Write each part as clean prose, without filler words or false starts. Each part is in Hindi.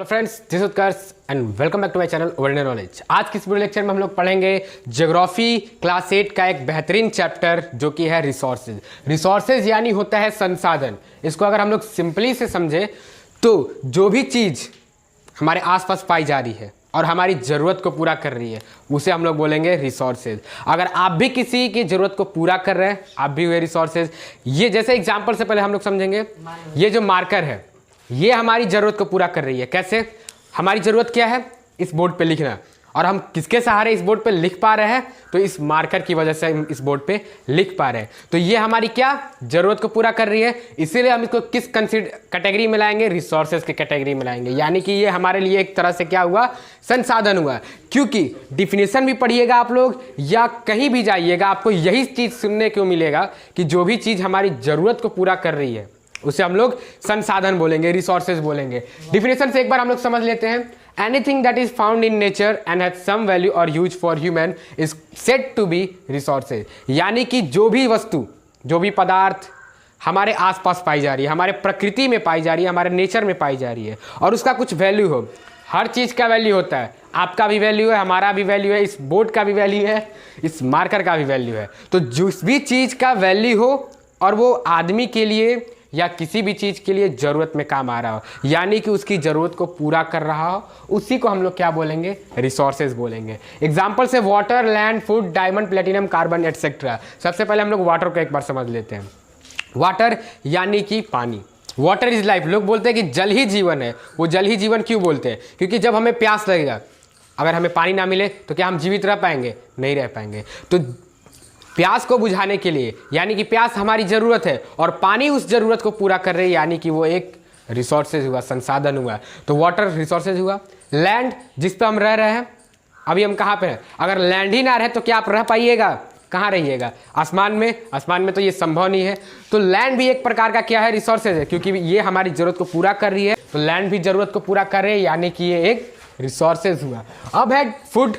Friends, this Utkarsh and welcome back to my channel world knowledge. आज की इस वीडियो लेक्चर में हम लोग पढ़ेंगे ज्योग्राफी क्लास 8 का एक बेहतरीन चैप्टर जो कि है रिसोर्सेज। रिसोर्सेज यानी होता है संसाधन। इसको अगर हम लोग सिंपली से समझे तो जो भी चीज़ हमारे आसपास पाई जा रही है और हमारी ज़रूरत को पूरा कर रही है उसे हम लोग बोलेंगे रिसोर्सेज। अगर आप भी किसी की ज़रूरत को पूरा कर रहे हैं, आप भी हुए रिसोर्सेज। ये जैसे एग्जाम्पल से पहले हम लोग समझेंगे, ये जो मार्कर है ये हमारी ज़रूरत को पूरा कर रही है। कैसे? हमारी ज़रूरत क्या है? इस बोर्ड पे लिखना, और हम किसके सहारे इस बोर्ड पे लिख पा रहे हैं? तो इस मार्कर की वजह से हम इस बोर्ड पे लिख पा रहे हैं। तो ये हमारी क्या ज़रूरत को पूरा कर रही है, इसीलिए हम इसको किस कैटेगरी में लाएंगे? रिसोर्सेज के कैटेगरी में लाएंगे। यानी कि ये हमारे लिए एक तरह से क्या हुआ? संसाधन हुआ। क्योंकि डिफिनेशन भी पढ़िएगा आप लोग या कहीं भी जाइएगा, आपको यही चीज़ सुनने को मिलेगा कि जो भी चीज़ हमारी ज़रूरत को पूरा कर रही है उसे हम लोग संसाधन बोलेंगे, रिसोर्सेज बोलेंगे। डिफिनेशन से एक बार हम लोग समझ लेते हैं। Anything that is found in nature and has some value और use for human is said to be resources. यानी कि जो भी वस्तु, जो भी पदार्थ हमारे आसपास पाई जा रही है, हमारे प्रकृति में पाई जा रही है, हमारे नेचर में पाई जा रही है और उसका कुछ वैल्यू हो। हर चीज़ का वैल्यू होता है। आपका भी वैल्यू है, हमारा भी वैल्यू है, इस बोर्ड का भी वैल्यू है, इस मार्कर का भी वैल्यू है। तो जिस भी चीज़ का वैल्यू हो और वो आदमी के लिए या किसी भी चीज़ के लिए ज़रूरत में काम आ रहा हो, यानी कि उसकी ज़रूरत को पूरा कर रहा हो, उसी को हम लोग क्या बोलेंगे? रिसोर्सेज बोलेंगे। एग्जाम्पल से water, land, food, diamond, platinum, carbon etcetera. सबसे पहले हम लोग वाटर को एक बार समझ लेते हैं। वाटर यानी कि पानी। Water is life. लोग बोलते हैं कि जल ही जीवन है। वो जल ही जीवन क्यों बोलते हैं? क्योंकि जब हमें प्यास लगेगा, अगर हमें पानी ना मिले तो क्या हम जीवित रह पाएंगे? नहीं रह पाएंगे। तो प्यास को बुझाने के लिए, यानी कि प्यास हमारी ज़रूरत है और पानी उस ज़रूरत को पूरा कर रही है, यानी कि वो एक रिसोर्सेज हुआ, संसाधन हुआ। तो वाटर रिसोर्सेज हुआ। लैंड, जिस पे हम रह रहे हैं, अभी हम कहाँ पे हैं? अगर लैंड ही ना रहे तो क्या आप रह पाइएगा? कहाँ रहिएगा? आसमान में? आसमान में तो ये संभव नहीं है। तो लैंड भी एक प्रकार का क्या है? रिसोर्सेज है, क्योंकि ये हमारी ज़रूरत को पूरा कर रही है। तो लैंड भी ज़रूरत को पूरा कर रही है, यानी कि ये एक रिसोर्सेज हुआ। अब है फूड,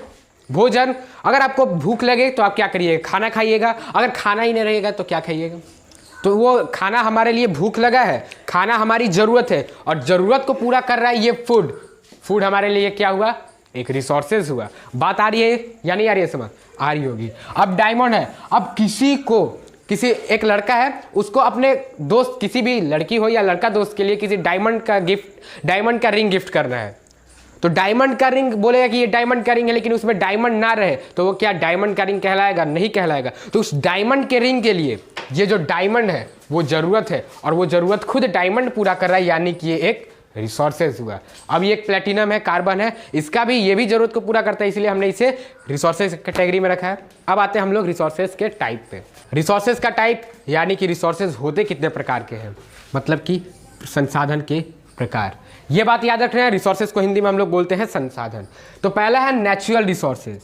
भोजन। अगर आपको भूख लगे तो आप क्या करिएगा? खाना खाइएगा। अगर खाना ही नहीं रहेगा तो क्या खाइएगा? तो वो खाना हमारे लिए भूख लगा है, खाना हमारी ज़रूरत है और ज़रूरत को पूरा कर रहा है ये फूड। फूड हमारे लिए क्या हुआ? एक रिसोर्सेज हुआ। बात आ रही है या नहीं आ रही है? समझ आ रही होगी। अब डायमंड है। अब किसी एक लड़का है, उसको अपने दोस्त, किसी भी लड़की हो या लड़का दोस्त के लिए किसी डायमंड का रिंग गिफ्ट करना है। तो डायमंड का रिंग बोलेगा कि ये डायमंड का रिंग है, लेकिन उसमें डायमंड ना रहे तो वो क्या डायमंड का रिंग कहलाएगा? नहीं कहलाएगा। तो उस डायमंड के रिंग के लिए ये जो डायमंड है वो ज़रूरत है और वो ज़रूरत खुद डायमंड पूरा कर रहा है, यानी कि ये एक रिसोर्सेज हुआ। अब ये एक प्लेटिनम है, कार्बन है, इसका भी ये भी ज़रूरत को पूरा करता है, इसलिए हमने इसे रिसोर्सेज कैटेगरी में रखा है। अब आते हैं हम लोग रिसोर्सेज के टाइप पे। रिसोर्सेज का टाइप यानी कि रिसोर्सेज होते कितने प्रकार के हैं, मतलब कि संसाधन के प्रकार। ये बात याद रखना है। रिसोर्सेज को हिंदी में हम लोग बोलते हैं संसाधन। तो पहला है natural resources.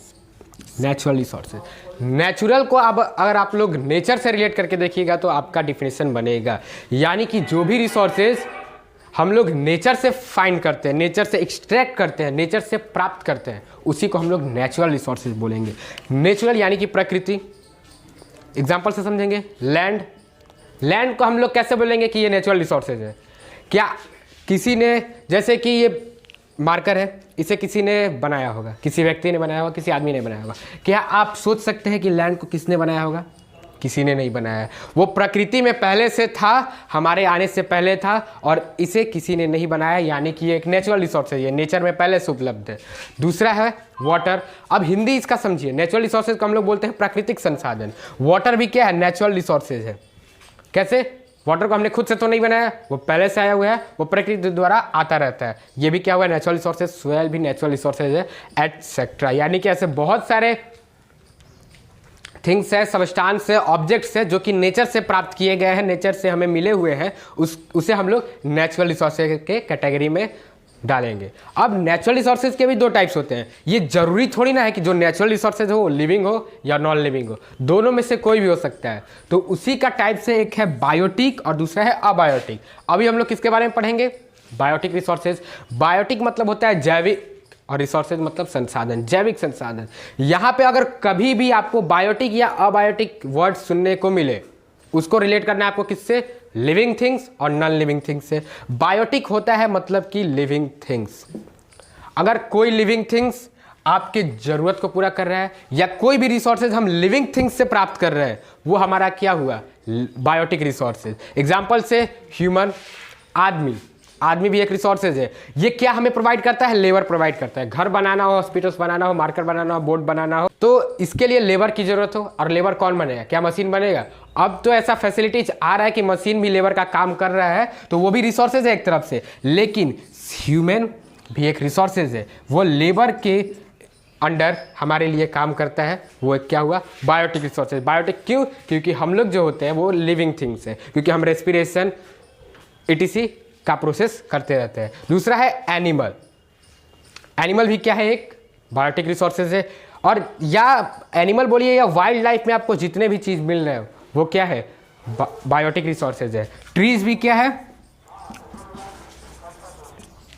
Natural resources, natural को अब अगर आप लोग नेचर से रिलेट करके देखिएगा तो आपका डिफिनेशन बनेगा। यानी कि जो भी रिसोर्सेज हम लोग नेचर से फाइंड करते हैं, नेचर से एक्सट्रैक्ट करते हैं, नेचर से प्राप्त करते हैं, उसी को हम लोग नेचुरल रिसोर्सेज बोलेंगे। नेचुरल यानी कि प्रकृति। एग्जाम्पल से समझेंगे, लैंड। लैंड को हम लोग कैसे बोलेंगे कि ये नेचुरल रिसोर्सेज है? क्या किसी ने, जैसे कि ये मार्कर है, इसे किसी ने बनाया होगा, किसी व्यक्ति ने बनाया होगा, किसी आदमी ने बनाया होगा। क्या आप सोच सकते हैं कि लैंड को किसने बनाया होगा? किसी ने नहीं बनाया है। वो प्रकृति में पहले से था, हमारे आने से पहले था और इसे किसी ने नहीं बनाया, यानी कि ये एक नेचुरल रिसोर्स है, ये नेचर में पहले से उपलब्ध है। दूसरा है वाटर। अब हिंदी इसका समझिए। नेचुरल रिसोर्सेज को हम लोग बोलते हैं प्राकृतिक संसाधन। वाटर भी क्या है? नेचुरल रिसोर्सेज है। कैसे? वाटर को हमने खुद से तो नहीं बनाया, वो पहले से आया हुआ है, वो प्रकृति द्वारा आता रहता है। ये भी क्या हुआ? Natural resources. सोयल भी नेचुरल रिसोर्सेज है, एटसेट्रा। यानी कि ऐसे बहुत सारे थिंग्स है, सब्सटेंस है, ऑब्जेक्ट्स है जो कि नेचर से प्राप्त किए गए हैं, नेचर से हमें मिले हुए हैं, उसे हम लोग नेचुरल रिसोर्सेज के कैटेगरी में डालेंगे। अब नेचुरल रिसोर्सेज के भी दो टाइप्स होते हैं। ये जरूरी थोड़ी ना है कि जो नेचुरल रिसोर्सेज हो लिविंग हो या नॉन लिविंग हो, दोनों में से कोई भी हो सकता है। तो उसी का टाइप से एक है बायोटिक और दूसरा है अबायोटिक। अभी हम लोग किसके बारे में पढ़ेंगे? Biotic resources. बायोटिक मतलब होता है जैविक और रिसोर्सेज मतलब संसाधन, जैविक संसाधन। यहाँ पे अगर कभी भी आपको बायोटिक या अबायोटिक वर्ड सुनने को मिले, उसको रिलेट करना है आपको किससे? लिविंग थिंग्स और नॉन लिविंग थिंग्स से। बायोटिक होता है मतलब कि लिविंग थिंग्स। अगर कोई लिविंग थिंग्स आपके ज़रूरत को पूरा कर रहा है या कोई भी रिसोर्सेज हम लिविंग थिंग्स से प्राप्त कर रहे हैं, वो हमारा क्या हुआ, बायोटिक रिसोर्सेज। एग्जाम्पल से ह्यूमन, आदमी भी एक रिसोर्सेज है। ये क्या हमें प्रोवाइड करता है, लेबर प्रोवाइड करता है। घर बनाना हो, हॉस्पिटल्स बनाना हो, मार्केट बनाना हो, बोर्ड बनाना हो, तो इसके लिए लेबर की जरूरत हो। और लेबर कौन बनेगा, क्या मशीन बनेगा? अब तो ऐसा फैसिलिटीज आ रहा है कि मशीन भी लेबर का काम कर रहा है, तो वो भी रिसोर्सेज है एक तरफ से। लेकिन ह्यूमन भी एक रिसोर्सेज है, वो लेबर के अंडर हमारे लिए काम करता है। वो एक क्या हुआ, बायोटिक रिसोर्सेज। बायोटिक क्यों? क्योंकि हम लोग जो होते हैं वो लिविंग थिंग्स है, क्योंकि हम रेस्पिरेशन etc का प्रोसेस करते रहते हैं। दूसरा है एनिमल। एनिमल भी क्या है, एक बायोटिक रिसोर्सेज है। और या एनिमल बोलिए या वाइल्ड लाइफ में आपको जितने भी चीज़ मिल रहे हो वो क्या है, बायोटिक रिसोर्सेज है। ट्रीज भी क्या है,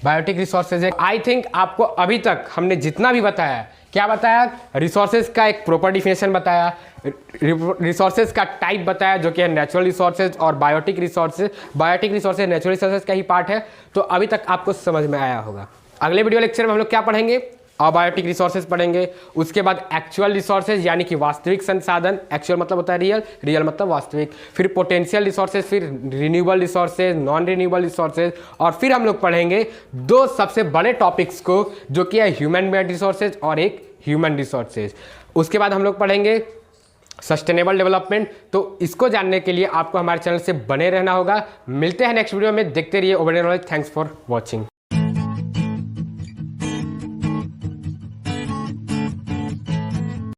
बायोटिक रिसोर्सेज है। आई थिंक आपको अभी तक हमने जितना भी बताया, क्या बताया, रिसोर्सेज का एक प्रॉपर डिफिनेशन बताया, रिसोर्सेज का टाइप बताया जो कि है नेचुरल रिसोर्सेज और biotic resources. Biotic resources natural resources का ही पार्ट है। तो अभी तक आपको समझ में आया होगा। अगले वीडियो लेक्चर में हम लोग क्या पढ़ेंगे, अबायोटिक रिसोर्सेज पढ़ेंगे। उसके बाद एक्चुअल रिसोर्सेज यानी कि वास्तविक संसाधन, एक्चुअल मतलब होता है रियल, रियल मतलब वास्तविक। फिर पोटेंशियल रिसोर्सेज, फिर renewable resources, non renewable resources. और फिर हम लोग पढ़ेंगे दो सबसे बड़े टॉपिक्स को, जो कि है ह्यूमन मेड रिसोर्सेज और एक ह्यूमन रिसोर्सेज। उसके बाद हम लोग पढ़ेंगे सस्टेनेबल डेवलपमेंट। तो इसको जानने के लिए आपको हमारे चैनल से बने रहना होगा। मिलते हैं नेक्स्ट वीडियो में, देखते रहिए overall knowledge. Thanks for watching.